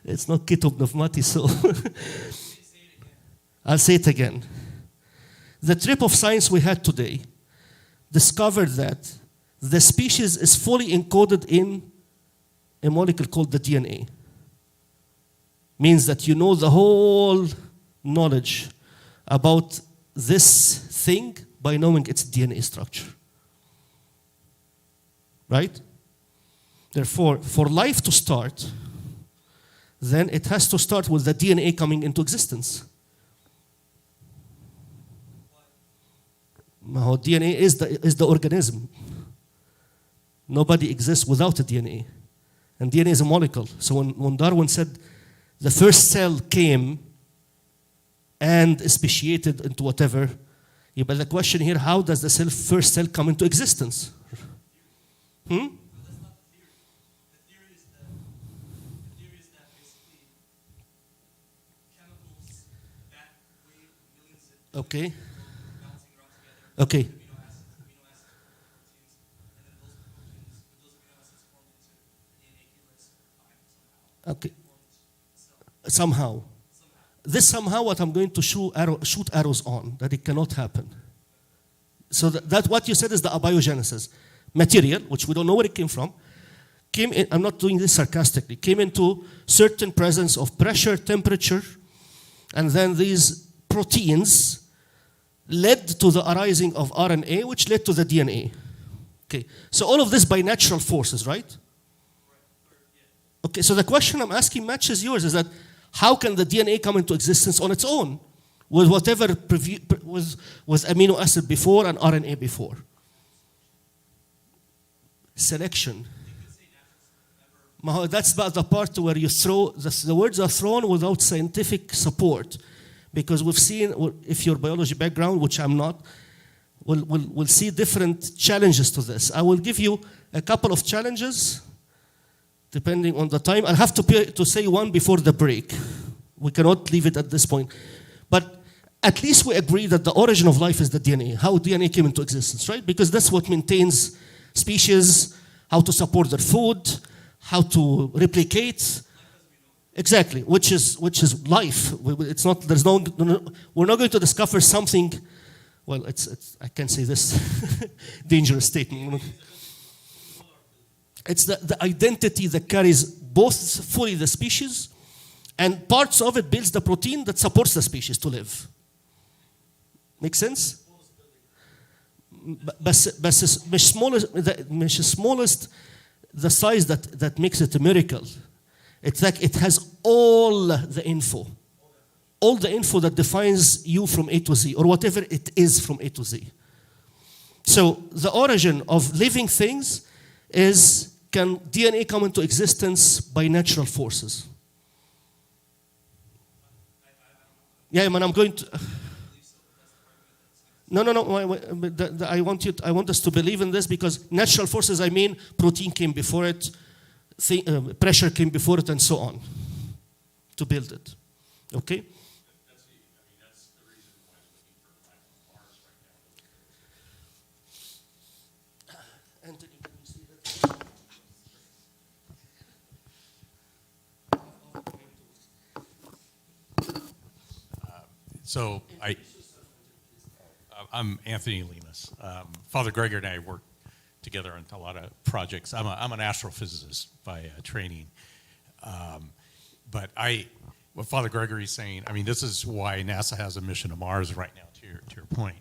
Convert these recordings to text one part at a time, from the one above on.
It's not Kitub Pneumati, so I'll say it again. The trip of science we had today discovered that the species is fully encoded in a molecule called the DNA. Means that you know the whole knowledge about this thing by knowing its DNA structure. Right? Therefore, for life to start, then it has to start with the DNA coming into existence. Now, DNA is the organism. Nobody exists without a DNA. And DNA is a molecule. So when Darwin said the first cell came and speciated into whatever, yeah, but the question here, how does the first cell come into existence? Okay. Okay. Okay. Somehow. This somehow what I'm going to shoot arrows on, that it cannot happen. So that what you said is the abiogenesis. Material, which we don't know where it came from, came in, I'm not doing this sarcastically, came into certain presence of pressure, temperature, and then these proteins led to the arising of RNA, which led to the DNA. Okay, so all of this by natural forces, right? Okay, so the question I'm asking matches yours, is that how can the DNA come into existence on its own with whatever was amino acid before and RNA before? Selection. That's about the part where you throw, the words are thrown without scientific support. Because we've seen, if your biology background, which I'm not, we'll see different challenges to this. I will give you a couple of challenges, depending on the time. I'll have to say one before the break. We cannot leave it at this point. But at least we agree that the origin of life is the DNA, how DNA came into existence, right? Because that's what maintains species, how to support their food, how to replicate. Exactly, which is life. It's not. There's no. We're not going to discover something. Well, I can't say this dangerous statement. It's the identity that carries both fully the species, and parts of it builds the protein that supports the species to live. Make sense? بس مش smallest the size that makes it a miracle. It's like it has all the info that defines you from A to Z, or whatever it is from A to Z. So the origin of living things is, can DNA come into existence by natural forces? Yeah, man, I'm going to. No. I want us to believe in this, because natural forces, I mean, protein came before it, pressure came before it, and so on, to build it. Okay? That's the reason why I'm looking for life on Mars right now. Anthony, can you see that? So I'm Anthony Lemus. Father Gregor and I work together on a lot of projects. I'm an astrophysicist by training. But what Father Gregory's saying, I mean, this is why NASA has a mission to Mars right now, to your point.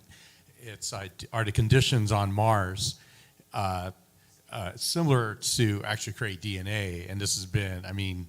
It's, are the conditions on Mars similar to actually create DNA? And this has been, I mean,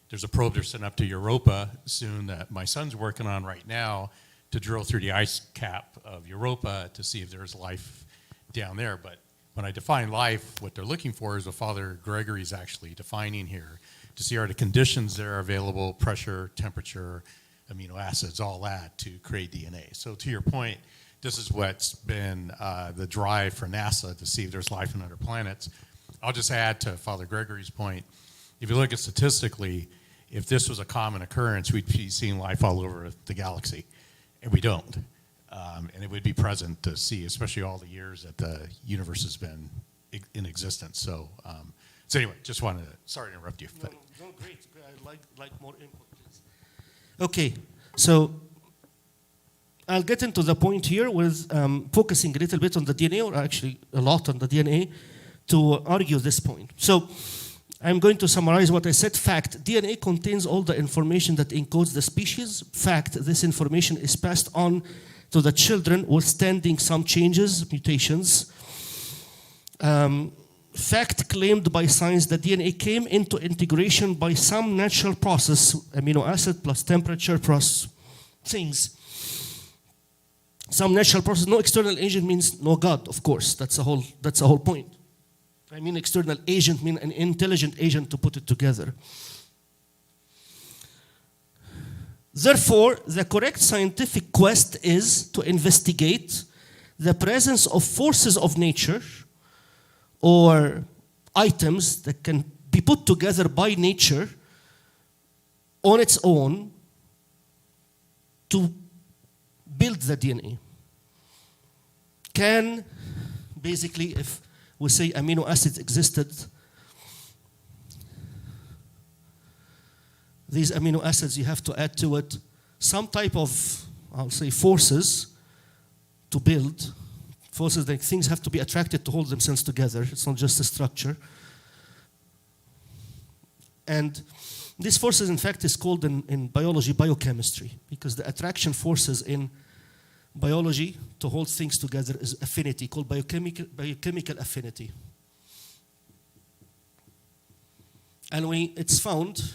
there's a probe they're sending up to Europa soon that my son's working on right now to drill through the ice cap of Europa to see if there's life down there. But when I define life, what they're looking for is what Father Gregory's actually defining here, to see are the conditions there available, pressure, temperature, amino acids, all that to create DNA. So to your point, this is what's been the drive for NASA to see if there's life on other planets. I'll just add to Father Gregory's point, if you look at statistically, if this was a common occurrence, we'd be seeing life all over the galaxy, and we don't. And it would be present to see, especially all the years that the universe has been in existence. So, so anyway, just wanted to, sorry to interrupt you. No, great. I like more input, please. Okay, so I'll get into the point here with focusing a little bit on the DNA, or actually a lot on the DNA, to argue this point. So I'm going to summarize what I said. Fact, DNA contains all the information that encodes the species. Fact, this information is passed on to the children withstanding some changes, mutations. Fact, claimed by science that DNA came into integration by some natural process, amino acid plus temperature plus things. Some natural process. No external agent means no God, of course. That's the whole point. I mean external agent mean an intelligent agent to put it together. Therefore, the correct scientific quest is to investigate the presence of forces of nature or items that can be put together by nature on its own to build the DNA. Can basically, if we say amino acids existed, these amino acids, you have to add to it some type of, I'll say, forces to build. Forces that things have to be attracted to hold themselves together. It's not just a structure. And these forces, in fact, is called in biology biochemistry, because the attraction forces in biology to hold things together is affinity, called biochemical affinity. And it's found,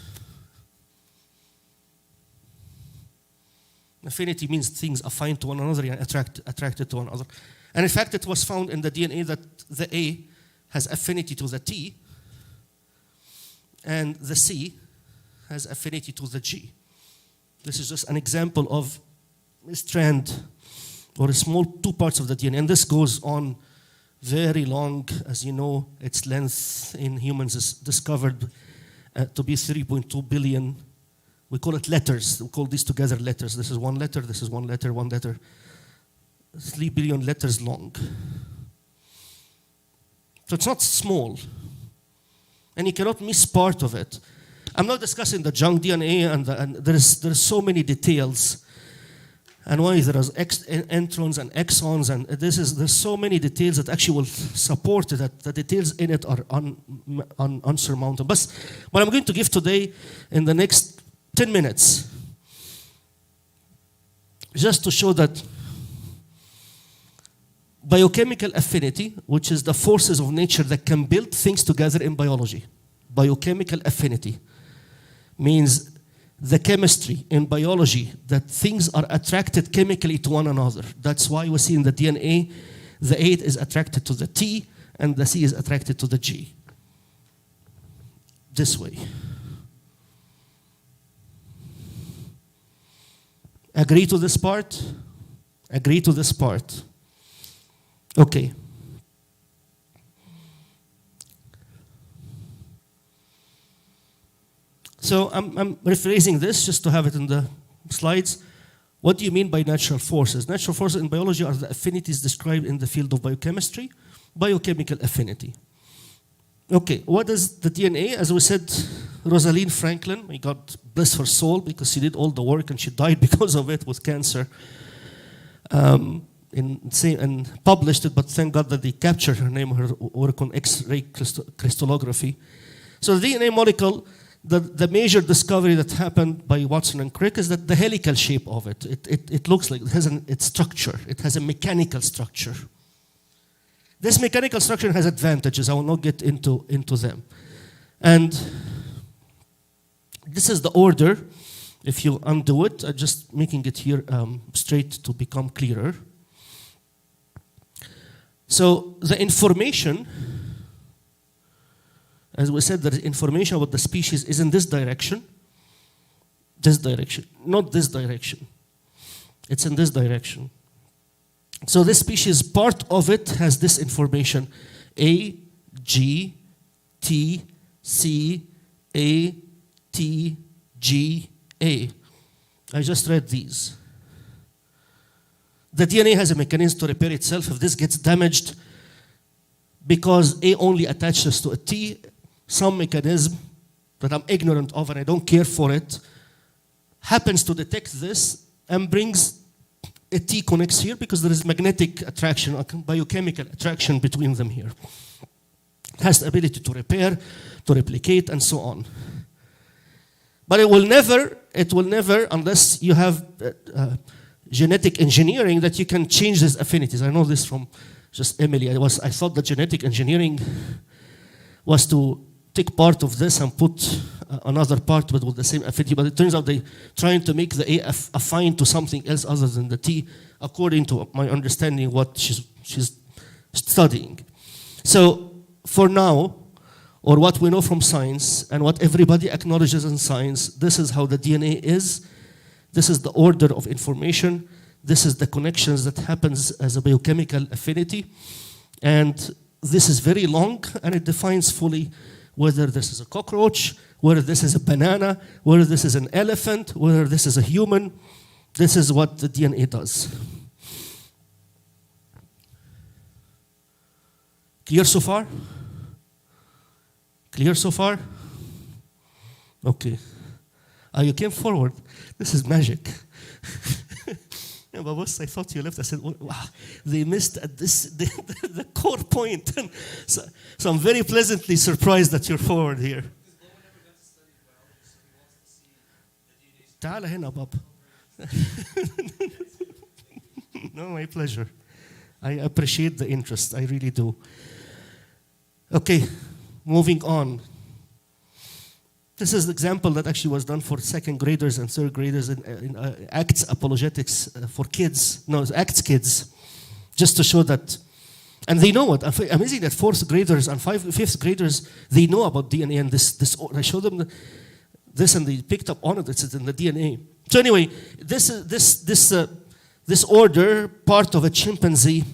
affinity means things affine to one another and attracted to one another. And in fact, it was found in the DNA that the A has affinity to the T, and the C has affinity to the G. This is just an example of a strand or a small two parts of the DNA. And this goes on very long. As you know, its length in humans is discovered to be 3.2 billion. We call it letters. We call these together letters. This is one letter, this is one letter, one letter. 3 billion letters long. So it's not small. And you cannot miss part of it. I'm not discussing the junk DNA, and there's so many details. And why there is introns and exons, and there's so many details that actually will support it, that the details in it are unsurmountable. But what I'm going to give today in the next 10 minutes, just to show that biochemical affinity, which is the forces of nature that can build things together in biology. Biochemical affinity means the chemistry in biology that things are attracted chemically to one another. That's why we see in the DNA, the A is attracted to the T and the C is attracted to the G. This way. Agree to this part? Agree to this part. Okay. So I'm rephrasing this just to have it in the slides. What do you mean by natural forces? Natural forces in biology are the affinities described in the field of biochemistry, biochemical affinity. Okay, what is the DNA? As we said, Rosalind Franklin, may God bless her soul, because she did all the work and she died because of it with cancer. And published it, but thank God that they captured her name, her work on X-ray crystallography. So the DNA molecule, the major discovery that happened by Watson and Crick is that the helical shape of it. It looks like it has its structure. It has a mechanical structure. This mechanical structure has advantages. I will not get into them. And this is the order. If you undo it, I'm just making it here straight to become clearer. So the information, as we said, the information about the species is in this direction, not this direction. It's in this direction. So this species, part of it has this information, A, G, T, C, A, T, G, A. I just read these. The DNA has a mechanism to repair itself if this gets damaged, because A only attaches to a T, some mechanism that I'm ignorant of and I don't care for it, happens to detect this and brings a T connects here because there is magnetic attraction, biochemical attraction between them here. It has the ability to repair, to replicate, and so on. But it will never, unless you have genetic engineering, that you can change these affinities. I know this from just Emily. I thought that genetic engineering was to take part of this and put another part with the same affinity, but it turns out they're trying to make the A affine to something else other than the T, according to my understanding what she's studying. So for now, or what we know from science and what everybody acknowledges in science, this is how the DNA is. This is the order of information. This is the connections that happens as a biochemical affinity. And this is very long, and it defines fully whether this is a cockroach, whether this is a banana, whether this is an elephant, whether this is a human. This is what the DNA does. Clear so far? Clear so far? Okay. You came forward. This is magic. Yeah, but once I thought you left, I said, wow, they missed at this the core point. so I'm very pleasantly surprised that you're forward here. تعال هنا بابا. No, my pleasure. I appreciate the interest. I really do. Okay, moving on. This is the example that actually was done for second graders and third graders in ACTS Apologetics for kids. No, it's ACTS kids. Just to show that, and they know it. Amazing that fourth graders and fifth graders, they know about DNA and this. I showed them this and they picked up on it. It's in the DNA. So anyway, this order, part of a chimpanzee.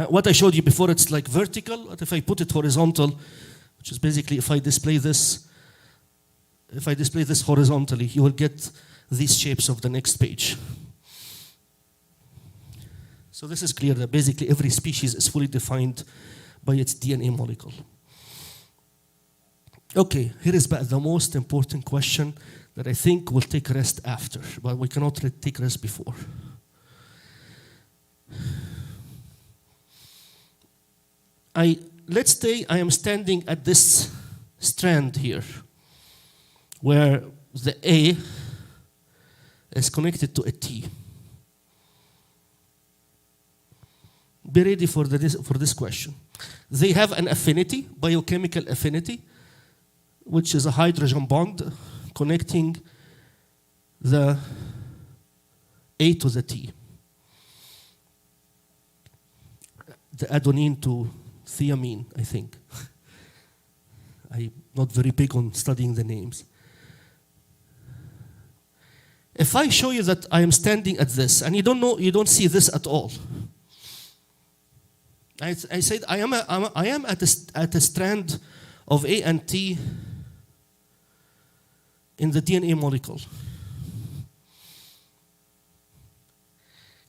What I showed you before, it's like vertical. But if I put it horizontal, which is basically if I display this horizontally, you will get these shapes of the next page. So this is clear that basically every species is fully defined by its DNA molecule. Okay, here is the most important question that I think will take rest after, but we cannot take rest before. Let's say I am standing at this strand here, where the A is connected to a T. Be ready for this question. They have an affinity, biochemical affinity, which is a hydrogen bond connecting the A to the T. The adenine to thiamine, I think. I'm not very big on studying the names. If I show you that I am standing at this, and you don't see this at all. I said I am at a strand of A and T in the DNA molecule.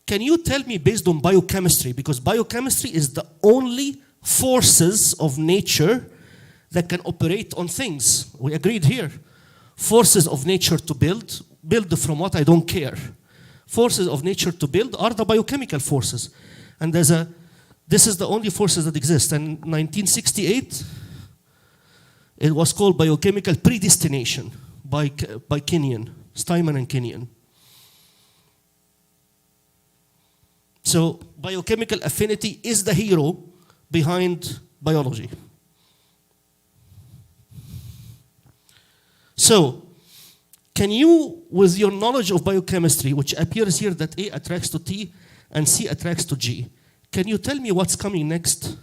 Can you tell me based on biochemistry, because biochemistry is the only forces of nature that can operate on things. We agreed here. Forces of nature to build from what I don't care. Forces of nature to build are the biochemical forces. And this is the only forces that exist. And in 1968, it was called biochemical predestination by Kenyon, Steinman and Kenyon. So biochemical affinity is the hero behind biology. So, can you, with your knowledge of biochemistry, which appears here that A attracts to T and C attracts to G, can you tell me what's coming next?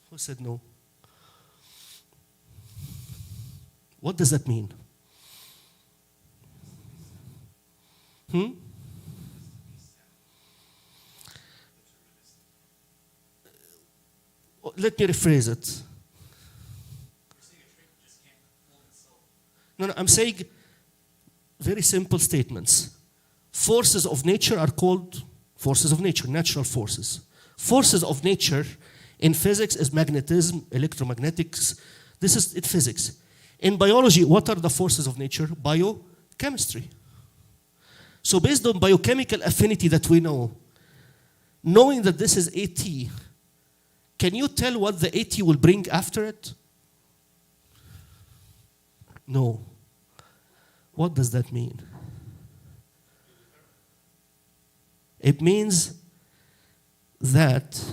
Who said no? What does that mean? Let me rephrase it. No, I'm saying very simple statements. Forces of nature are called forces of nature, natural forces. Forces of nature In physics is magnetism, electromagnetics. This is in physics. In biology, what are the forces of nature? Biochemistry. So based on biochemical affinity that we know, knowing that this is AT, can you tell what the AT will bring after it? No. What does that mean? It means that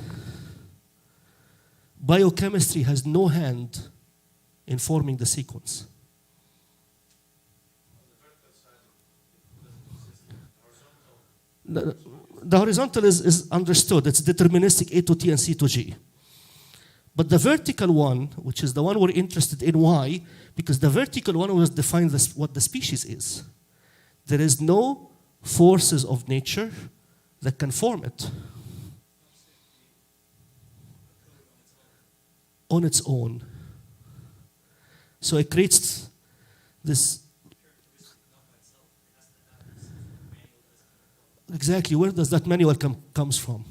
biochemistry has no hand in forming the sequence. The horizontal is understood. It's deterministic A to T and C to G. But the vertical one, which is the one we're interested in, why? Because the vertical one was defined as what the species is. There is no forces of nature that can form it on its own. So it creates this. Exactly, where does that manual comes from?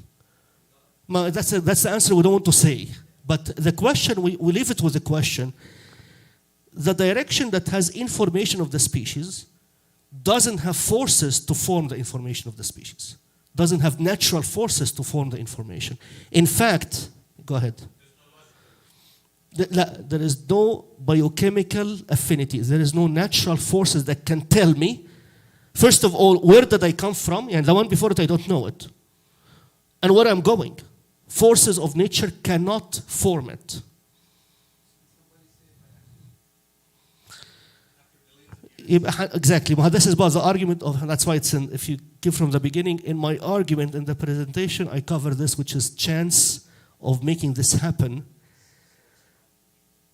That's the answer we don't want to say. But the question, we leave it with the question. The direction that has information of the species doesn't have forces to form the information of the species. Doesn't have natural forces to form the information. In fact, go ahead. There is no biochemical affinity. There is no natural forces that can tell me, first of all, where did I come from? And the one before it, I don't know it. And where I'm going. Forces of nature cannot form it. Exactly. This is about the argument of, that's why it's in, if you give from the beginning, in my argument in the presentation, I cover this, which is chance of making this happen.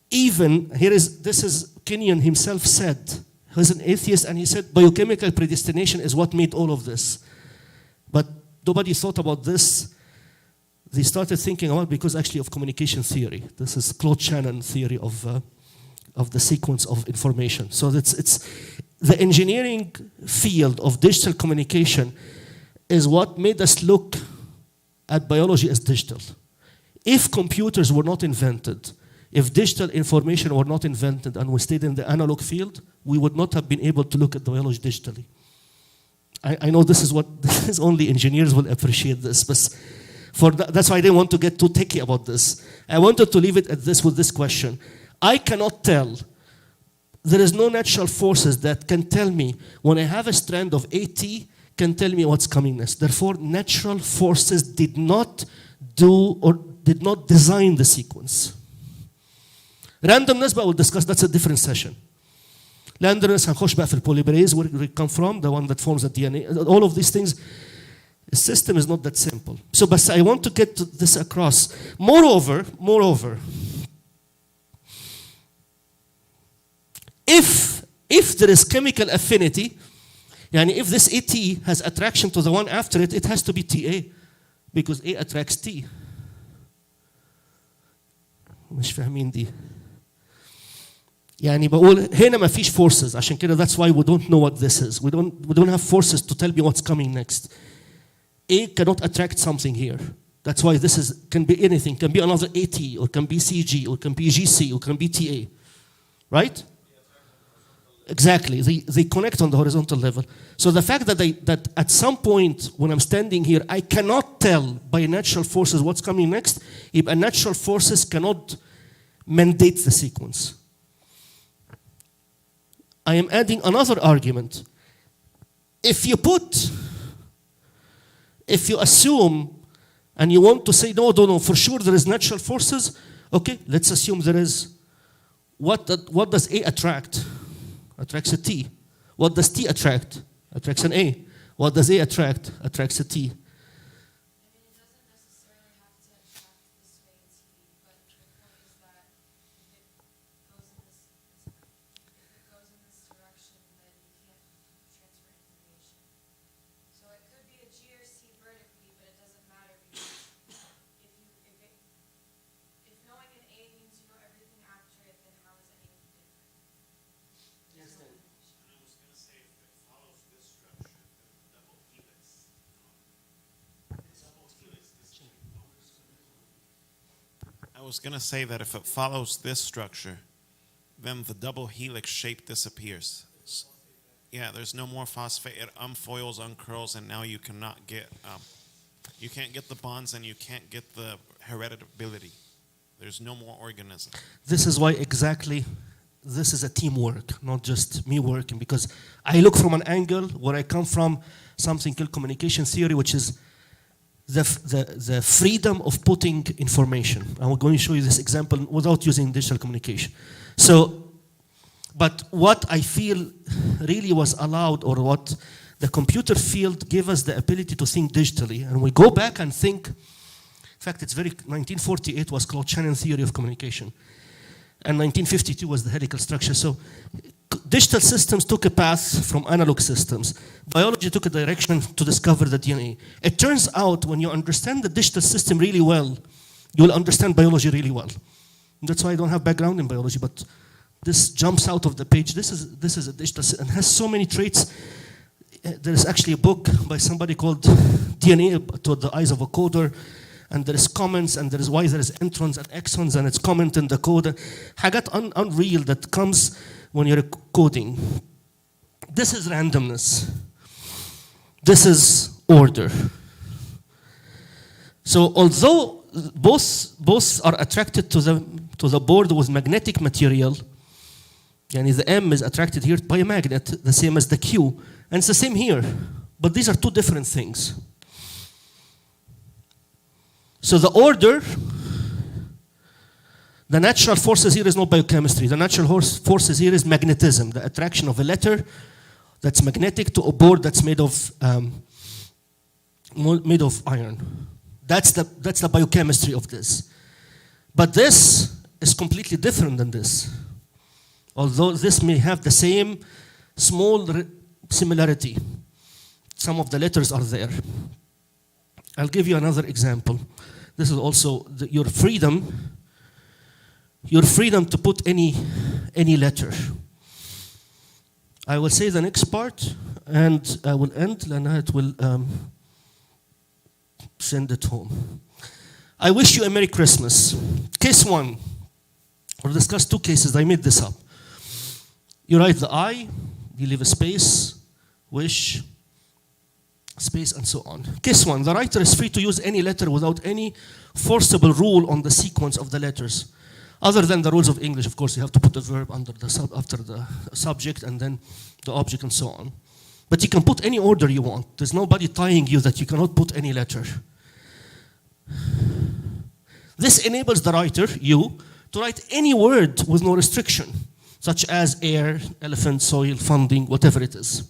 Even, this is Kenyon himself said, he's an atheist, and he said biochemical predestination is what made all of this. But nobody thought about this. They started thinking about because actually of communication theory. This is Claude Shannon theory of the sequence of information. So it's the engineering field of digital communication is what made us look at biology as digital. If computers were not invented, if digital information were not invented and we stayed in the analog field, we would not have been able to look at the biology digitally. I know this is only engineers will appreciate this, but that's why I didn't want to get too techy about this. I wanted to leave it at this with this question. I cannot tell. There is no natural forces that can tell me when I have a strand of AT can tell me what's coming next. Therefore, natural forces did not do or did not design the sequence. Randomness, but we'll discuss, that's a different session. Randomness, هنخش بقى في polymerase, where we come from, the one that forms the DNA. All of these things, the system is not that simple. So, but I want to get this across. Moreover, if there is chemical affinity, يعني if this AT has attraction to the one after it, it has to be TA, because A attracts T. مش فاهمين دي. يعني بقول هنا ما فيش forces عشان كده that's why we don't know what this is. We don't have forces to tell me what's coming next. A cannot attract something here. That's why this can be anything. Can be another AT, or can be CG, or can be GC, or can be TA. Right? Exactly. They connect on the horizontal level. So the fact that at some point when I'm standing here, I cannot tell by natural forces what's coming next, if natural forces cannot mandate the sequence. I am adding another argument. If you assume and you want to say, no, for sure there is natural forces, okay, let's assume there is. What does A attract? Attracts a T. What does T attract? Attracts an A. What does A attract? Attracts a T. I was going to say that if it follows this structure, then the double helix shape disappears. Yeah, there's no more phosphate. It unfoils, uncurls, and now you cannot get, you can't get the bonds and you can't get the hereditability. There's no more organism. This is why exactly this is a teamwork, not just me working, because I look from an angle where I come from, something called communication theory, which is the freedom of putting information. I'm going to show you this example without using digital communication. So, but what I feel really was allowed, or what the computer field gave us the ability to think digitally, and we go back and think. In fact, 1948 was called Shannon theory of communication. And 1952 was the helical structure. So digital systems took a path from analog systems. Biology took a direction to discover the DNA. It turns out when you understand the digital system really well, you will understand biology really well. That's why I don't have background in biology, but this jumps out of the page. This is a digital system and has so many traits. There is actually a book by somebody called DNA to the Eyes of a Coder. And there is comments, and there is why there is introns and exons, and it's comment in the code. حاجات unreal that comes when you're coding. This is randomness. This is order. So although both are attracted to the board with magnetic material, yani the M is attracted here by a magnet, the same as the Q, and it's the same here. But these are two different things. So the order, the natural forces here is not biochemistry. The natural forces here is magnetism, the attraction of a letter that's magnetic to a board that's made of iron. That's the biochemistry of this. But this is completely different than this. Although this may have the same small similarity, some of the letters are there. I'll give you another example. This is also your freedom to put any letter. I will say the next part, and I will end, and it will send it home. I wish you a Merry Christmas. Case one. We'll discuss two cases. I made this up. You write the I, you leave a space, wish, space, and so on. Case one, the writer is free to use any letter without any forcible rule on the sequence of the letters. Other than the rules of English, of course, you have to put the verb after the subject and then the object and so on. But you can put any order you want. There's nobody tying you that you cannot put any letter. This enables the writer, you, to write any word with no restriction, such as air, elephant, soil, funding, whatever it is.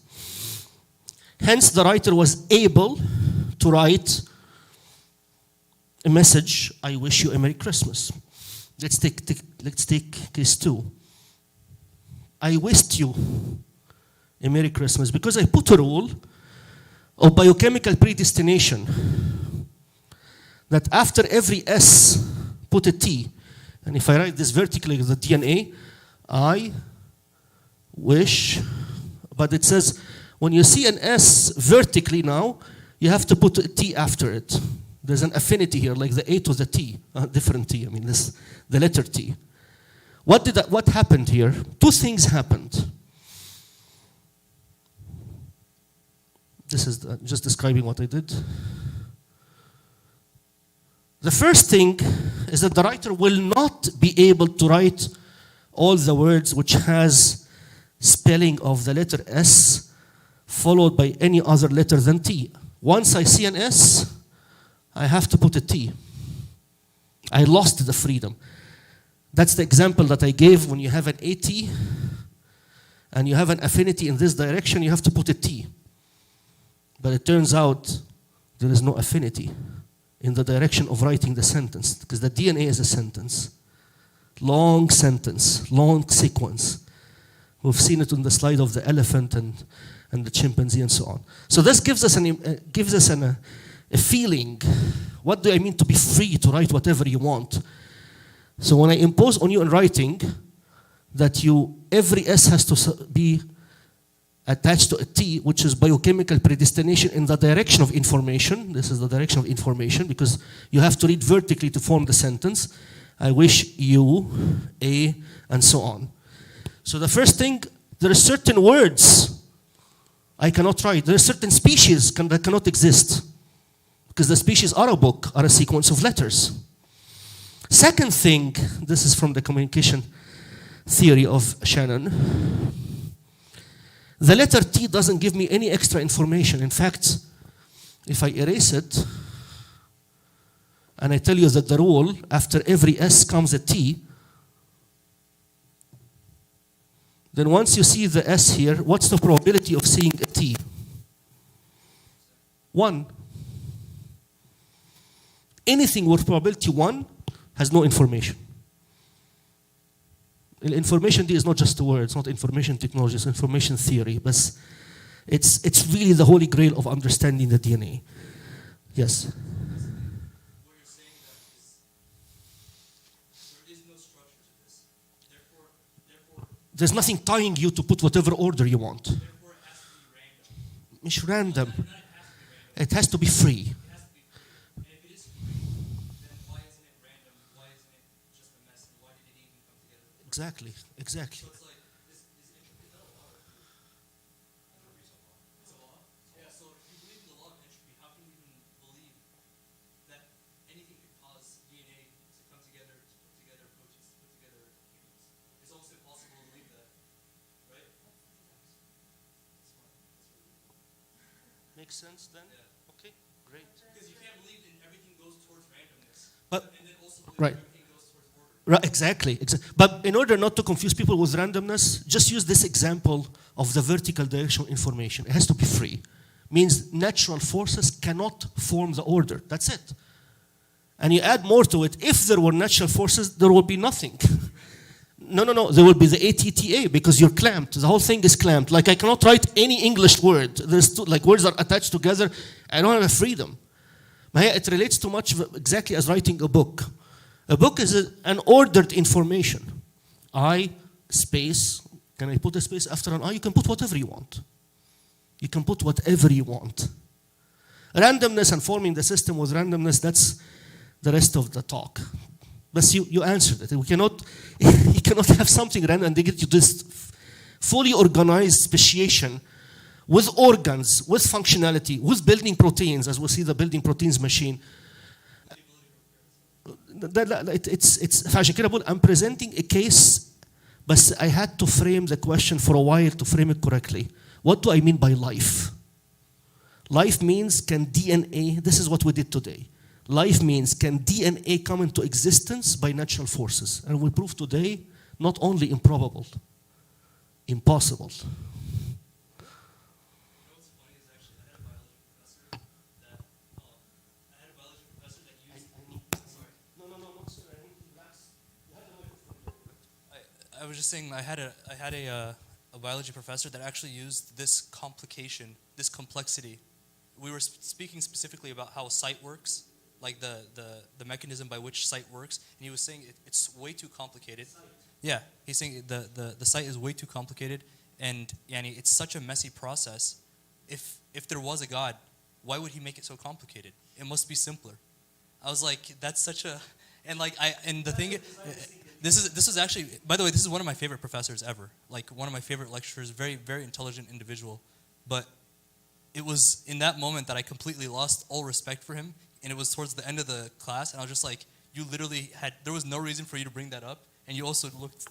Hence, the writer was able to write a message, I wish you a Merry Christmas. Let's take case two. I wished you a Merry Christmas because I put a rule of biochemical predestination that after every S, put a T. And if I write this vertically, the DNA, I wish, but it says, when you see an S vertically now, you have to put a T after it. There's an affinity here, like the A to the T, a different T. I mean, the letter T. What happened here? Two things happened. This is just describing what I did. The first thing is that the writer will not be able to write all the words which has spelling of the letter S followed by any other letter than T. Once I see an S, I have to put a T. I lost the freedom. That's the example that I gave. When you have an AT and you have an affinity in this direction, you have to put a T. But it turns out there is no affinity in the direction of writing the sentence, because the DNA is a sentence. Long sentence, long sequence. We've seen it on the slide of the elephant and the chimpanzee and so on. So this gives us a feeling. What do I mean to be free to write whatever you want? So when I impose on you in writing that every S has to be attached to a T, which is biochemical predestination in the direction of information. This is the direction of information because you have to read vertically to form the sentence. I wish you a, and so on. So the first thing, there are certain words I cannot write. There are certain species that cannot exist because the species are a book, are a sequence of letters. Second thing, this is from the communication theory of Shannon. The letter T doesn't give me any extra information. In fact, if I erase it, and I tell you that the rule, after every S comes a T, then once you see the S here, what's the probability of seeing a T? 1. Anything with probability 1 has no information. Information D is not just a word, it's not information technology, it's information theory, but it's really the holy grail of understanding the DNA. Yes? What you're saying is there is no structure to this. Therefore, There's nothing tying you to put whatever order you want. therefore it has to be random. It's random. Not it has to be random. It has to be free. It has to be free. And if it is free, then why isn't it random? Why isn't it just a mess? And why did it even come together? Exactly, exactly. So it's like, is entropy, is that a law? Entropy is a law. It's a law? Yeah, so if you believe in the law of entropy, how can you even believe that anything could cause DNA to come together, to put together proteins, to put together humans? It's almost impossible to believe that, right? That's fine. Makes sense then? Yeah. Okay, great. Because you can't believe that everything goes towards randomness. But- and then also believe right. everything goes towards order. Right, exactly. But in order not to confuse people with randomness, just use this example of the vertical direction information. It has to be free. Means natural forces cannot form the order. That's it. And you add more to it. If there were natural forces, there would be nothing. No. There will be the ATTA because you're clamped. The whole thing is clamped. Like I cannot write any English word. There's like words are attached together. I don't have a freedom. It relates too much exactly as writing a book. A book is an ordered information. I, space, can I put a space after an I? You can put whatever you want. You can put whatever you want. Randomness and forming the system with randomness, that's the rest of the talk. But you answered it. We cannot, you cannot have something random and they get you this fully organized speciation with organs, with functionality, with building proteins, as we'll see the building proteins machine. It's فعشان كده بقول I'm presenting a case but I had to frame the question for a while to frame it correctly. What do I mean by life? Life means can DNA, this is what we did today. Life means can DNA come into existence by natural forces? And we prove today not only improbable, impossible. I was just saying I had a biology professor that actually used this complication, this complexity. We were speaking specifically about how sight works, like the mechanism by which sight works, and he was saying it's way too complicated. Yeah, he's saying the sight is way too complicated, and it's such a messy process. If there was a God, why would he make it so complicated? It must be simpler. I was like, that's such a, this is actually, by the way, this is one of my favorite professors ever. Like one of my favorite lecturers, very, very intelligent individual. But it was in that moment that I completely lost all respect for him. And it was towards the end of the class. And I was just like, you literally there was no reason for you to bring that up. And you also looked.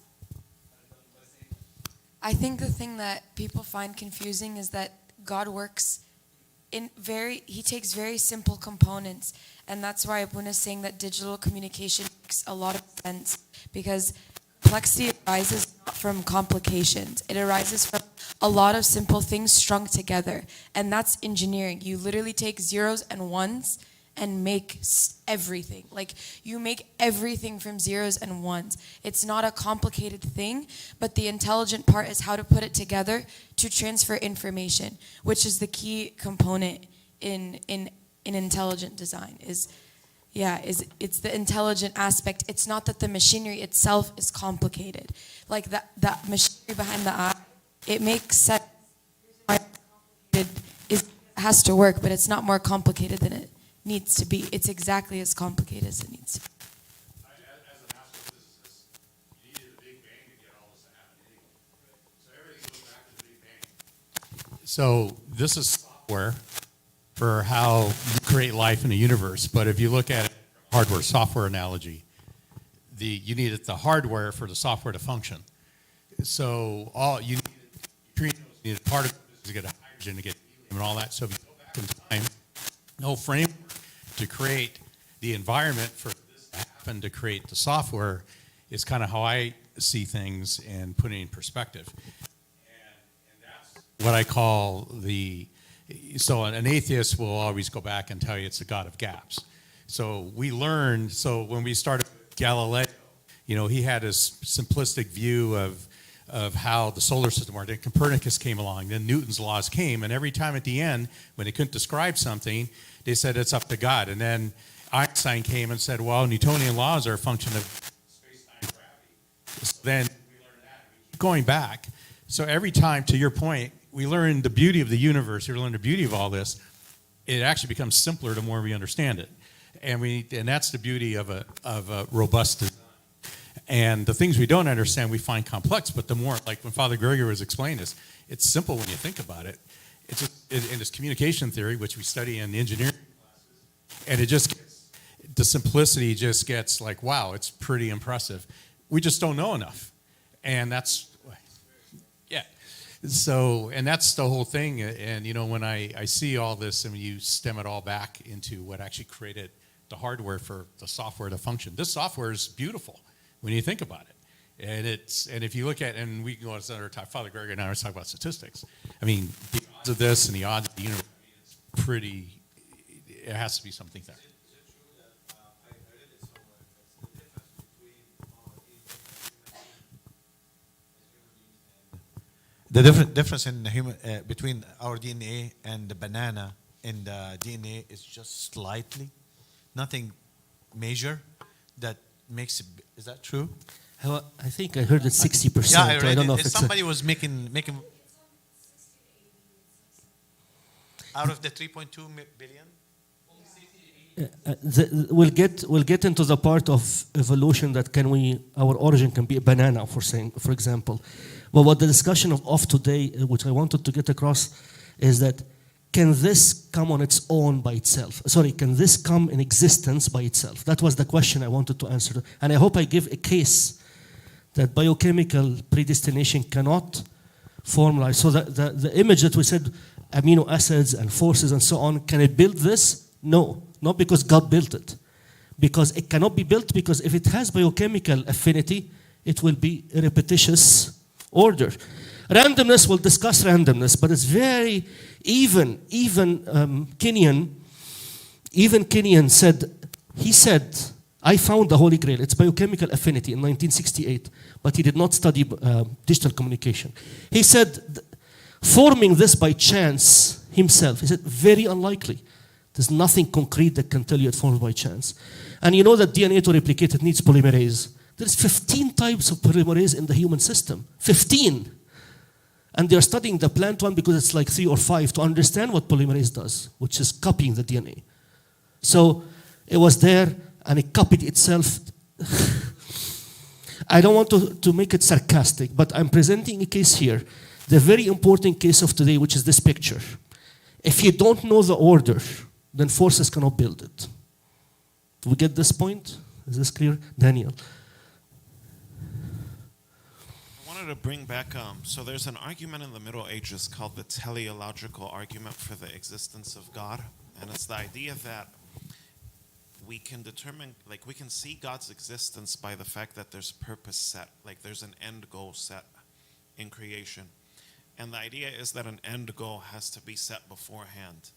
I think the thing that people find confusing is that God works he takes very simple components. And that's why Abuna is saying that digital communication makes a lot of sense. Because complexity arises not from complications. It arises from a lot of simple things strung together. And that's engineering. You literally take zeros and ones and make everything. Like you make everything from zeros and ones. It's not a complicated thing, but the intelligent part is how to put it together to transfer information, which is the key component in intelligent design. It's the intelligent aspect. It's not that the machinery itself is complicated. Like that machinery behind the eye, it makes sense. It has to work, but it's not more complicated than it needs to be. It's exactly as complicated as it needs to be. As an So this is software for how you create life in the universe. But if you look at it, hardware software analogy, you needed the hardware for the software to function. So all you needed part of it to get hydrogen, to get helium and all that. So if you go back in time, no framework to create the environment for this to happen, to create the software, is kind of how I see things and put it in perspective. And that's what I call so an atheist will always go back and tell you it's the God of gaps. So we learned, so when we started with Galileo, he had this simplistic view of how the solar system worked. Then Copernicus came along, then Newton's laws came, and every time at the end, when they couldn't describe something, they said it's up to God. And then Einstein came and said, well, Newtonian laws are a function of space-time gravity. So then we learned that. We keep going back. So every time, to your point, we learn the beauty of the universe, we learn the beauty of all this, it actually becomes simpler the more we understand it. And that's the beauty of a robust design. And the things we don't understand, we find complex, but the more, like when Father Gregory was explaining this, it's simple when you think about it. It's just, in this communication theory, which we study in engineering classes, and the simplicity just gets like, wow, it's pretty impressive. We just don't know enough. And that's, yeah. So, and that's the whole thing. And, when I see all this and you stem it all back into what actually created the hardware for the software to function, this software is beautiful when you think about it. And if you look at, and we can go to another time, Father Gregory and I always talk about statistics. I mean, the odds of this and the odds of the universe, it's pretty, it has to be something there. The difference in human between our DNA and the banana in the DNA is just slightly, nothing major that makes it. Is that true? I think I heard it 60%. Yeah, I read don't know if it. it's Somebody was making out of the 3.2 billion. We'll get into the part of evolution that our origin can be a banana, for example. But what the discussion of today, which I wanted to get across, is that can this come on its own by itself? Sorry, can this come in existence by itself? That was the question I wanted to answer. And I hope I give a case that biochemical predestination cannot form life. So the image that we said, amino acids and forces and so on, can it build this? No, not because God built it. Because it cannot be built, because if it has biochemical affinity, it will be a repetitious order. Randomness, we'll discuss randomness, but it's very even Kenyon said, I found the Holy Grail. It's biochemical affinity in 1968, but he did not study digital communication. He said, forming this by chance himself, he said, very unlikely. There's nothing concrete that can tell you it forms by chance. And you know that DNA to replicate, it needs polymerase. There's 15 types of polymerase in the human system. 15. And they're studying the plant one because it's like 3 or 5 to understand what polymerase does, which is copying the DNA. So it was there and it copied itself. I don't want to make it sarcastic, but I'm presenting a case here. The very important case of today, which is this picture. If you don't know the order, then forces cannot build it. Do we get this point? Is this clear? Daniel. I wanted to bring back, so there's an argument in the Middle Ages called the teleological argument for the existence of God. And it's the idea that we can determine, like we can see God's existence by the fact that there's purpose set, like there's an end goal set in creation. And the idea is that an end goal has to be set beforehand.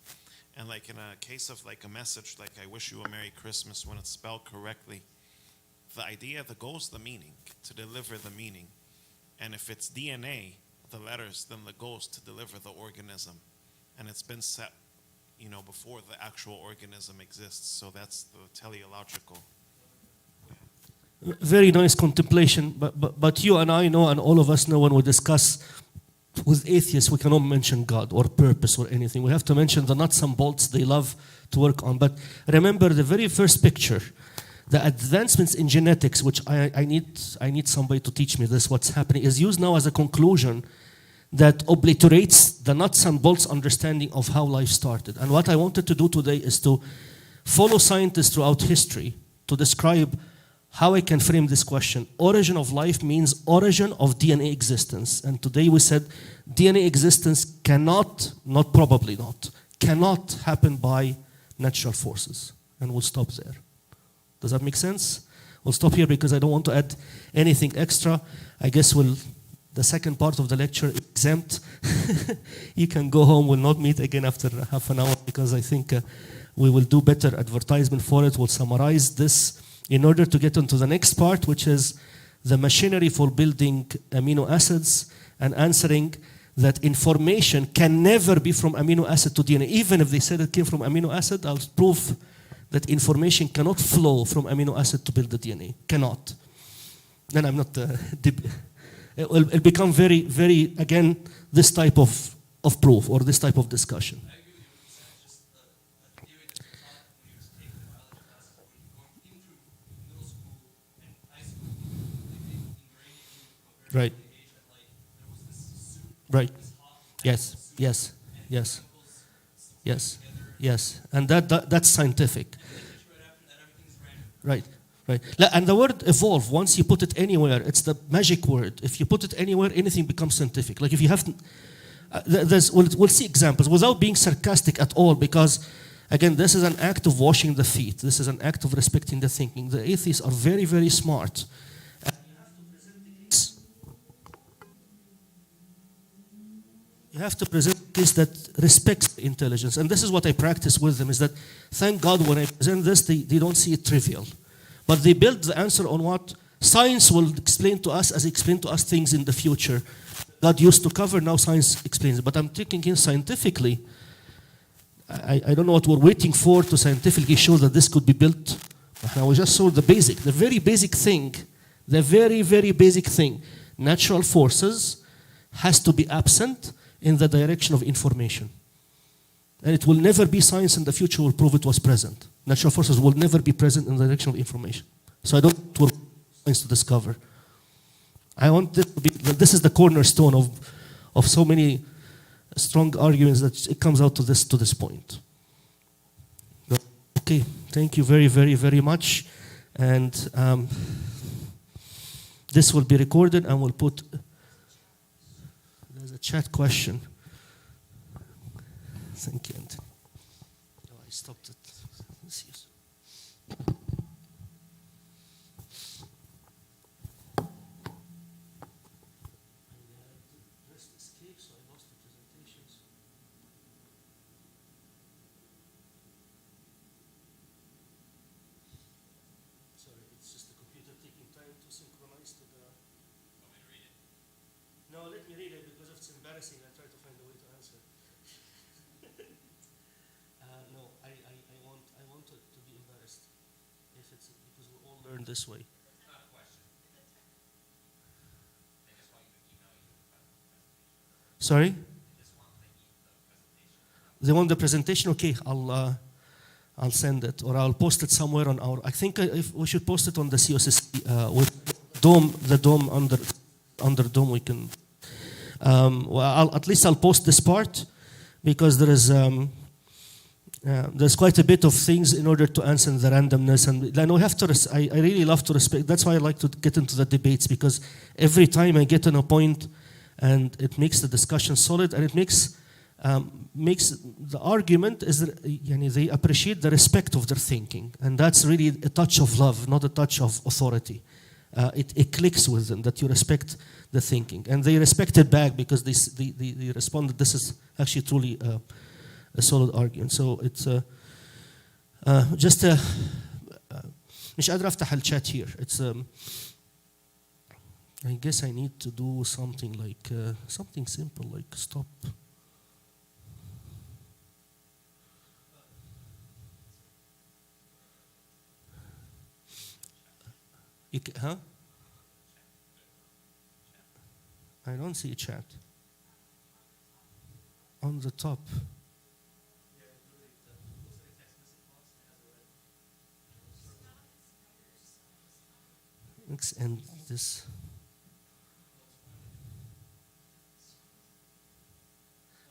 And like in a case of like a message, like I wish you a Merry Christmas, when it's spelled correctly, the idea, the goal is the meaning, to deliver the meaning. And if it's DNA, the letters, then the goal is to deliver the organism. And it's been set, before the actual organism exists. So that's the teleological. Very nice contemplation. But you and I know, and all of us know, when we discuss with atheists, we cannot mention God or purpose or anything. We have to mention the nuts and bolts they love to work on. But remember the very first picture, the advancements in genetics, which I need somebody to teach me this, what's happening, is used now as a conclusion that obliterates the nuts and bolts understanding of how life started. And what I wanted to do today is to follow scientists throughout history to describe how I can frame this question. Origin of life means origin of DNA existence. And today we said DNA existence cannot, not probably not, cannot happen by natural forces. And we'll stop there. Does that make sense? We'll stop here because I don't want to add anything extra. I guess the second part of the lecture exempt. You can go home. We'll not meet again after half an hour because I think we will do better advertisement for it. We'll summarize this in order to get into the next part, which is the machinery for building amino acids and answering that information can never be from amino acid to DNA. Even if they said it came from amino acid, I'll prove that information cannot flow from amino acid to build the DNA. Cannot. Then I'm not... it'll become very, very, again, this type of proof or this type of discussion. I agree with you when you said just the theory that you taught when you were taking biology classes, when you're going even through middle school and high school, they ingrained in you from a very Right. early age that like there was this soup, Right. this hot Yes, soup, yes, and yes, chemicals yes, together. yes. And that's scientific. And they teach you right after that everything's random. Right, right. And the word evolve, once you put it anywhere, it's the magic word. If you put it anywhere, anything becomes scientific. Like if you have, we'll see examples without being sarcastic at all, because again, this is an act of washing the feet. This is an act of respecting the thinking. The atheists are very, very smart. You have to present a case that respects intelligence. And this is what I practice with them, is that thank God when I present this, they don't see it trivial. But they build the answer on what science will explain to us as explain to us things in the future. God used to cover, now science explains it. But I'm taking in scientifically, I don't know what we're waiting for to scientifically show that this could be built. Now we just saw the basic, the very basic thing, the very, very basic thing. Natural forces has to be absent in the direction of information. And it will never be science in the future will prove it was present. Natural forces will never be present in the direction of information. So I don't want science to discover. I want this to be, this is the cornerstone of so many strong arguments that it comes out to this point. Okay, thank you very, very, very much. And this will be recorded and we'll put, there's a chat question. Thank you, Anthony. Oh, I stopped it. Let's use. Sorry, it's just the computer taking time to synchronize to the... Want me to read it? No, let me read it because if it's embarrassing, I'll try to find a way to answer. No, I want it to be embarrassed. If it's because we all learn this way. It's not a question. They just want you to email you the presentation. Sorry? They just want the presentation. They want the presentation? Okay, I'll send it or I'll post it somewhere on our. I think if we should post it on the COCC with Dome, the Dome under Dome. We can. Well, at least I'll post this part because there's quite a bit of things in order to answer the randomness, and I know we have to. I really love to respect. That's why I like to get into the debates because every time I get on a point, and it makes the discussion solid, and it makes the argument is they appreciate the respect of their thinking, and that's really a touch of love, not a touch of authority. It clicks with them that you respect the thinking, and they respect it back because they responded. This is actually truly a solid argument. So it's just مش قادر أفتح الchat here. It's I guess I need to do something like something simple like stop. Huh? I don't see a chat. On the top. Let's end this.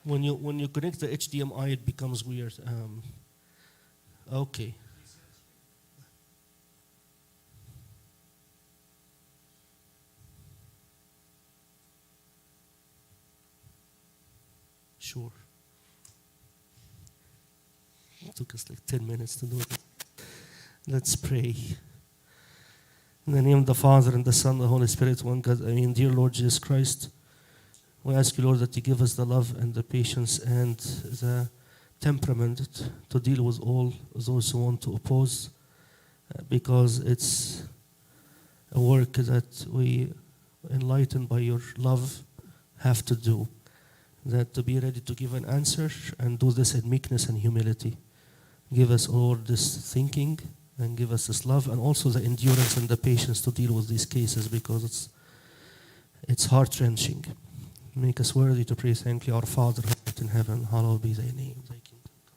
When you connect the HDMI, it becomes weird. Okay. Sure. It took us like 10 minutes to do it. Let's pray. In the name of the Father, and the Son, and the Holy Spirit, one God. Dear Lord Jesus Christ, we ask you, Lord, that you give us the love and the patience and the temperament to deal with all those who want to oppose, because it's a work that we, enlightened by your love, have to do. That to be ready to give an answer and do this in meekness and humility. Give us all this thinking and give us this love and also the endurance and the patience to deal with these cases, because it's heart-wrenching. Make us worthy to pray, thank you, our Father who art in heaven, hallowed be thy name. Thy kingdom come.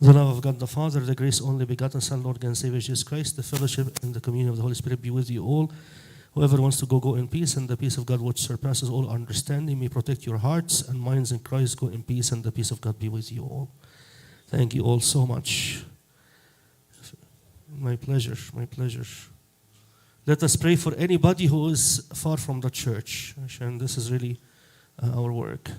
The love of God the Father, the grace only begotten Son, Lord and Savior Jesus Christ, the fellowship and the communion of the Holy Spirit be with you all. Whoever wants to go in peace, and the peace of God which surpasses all understanding may protect your hearts and minds in Christ. Go in peace, and the peace of God be with you all. Thank you all so much. My pleasure, my pleasure. Let us pray for anybody who is far from the church, and this is really our work.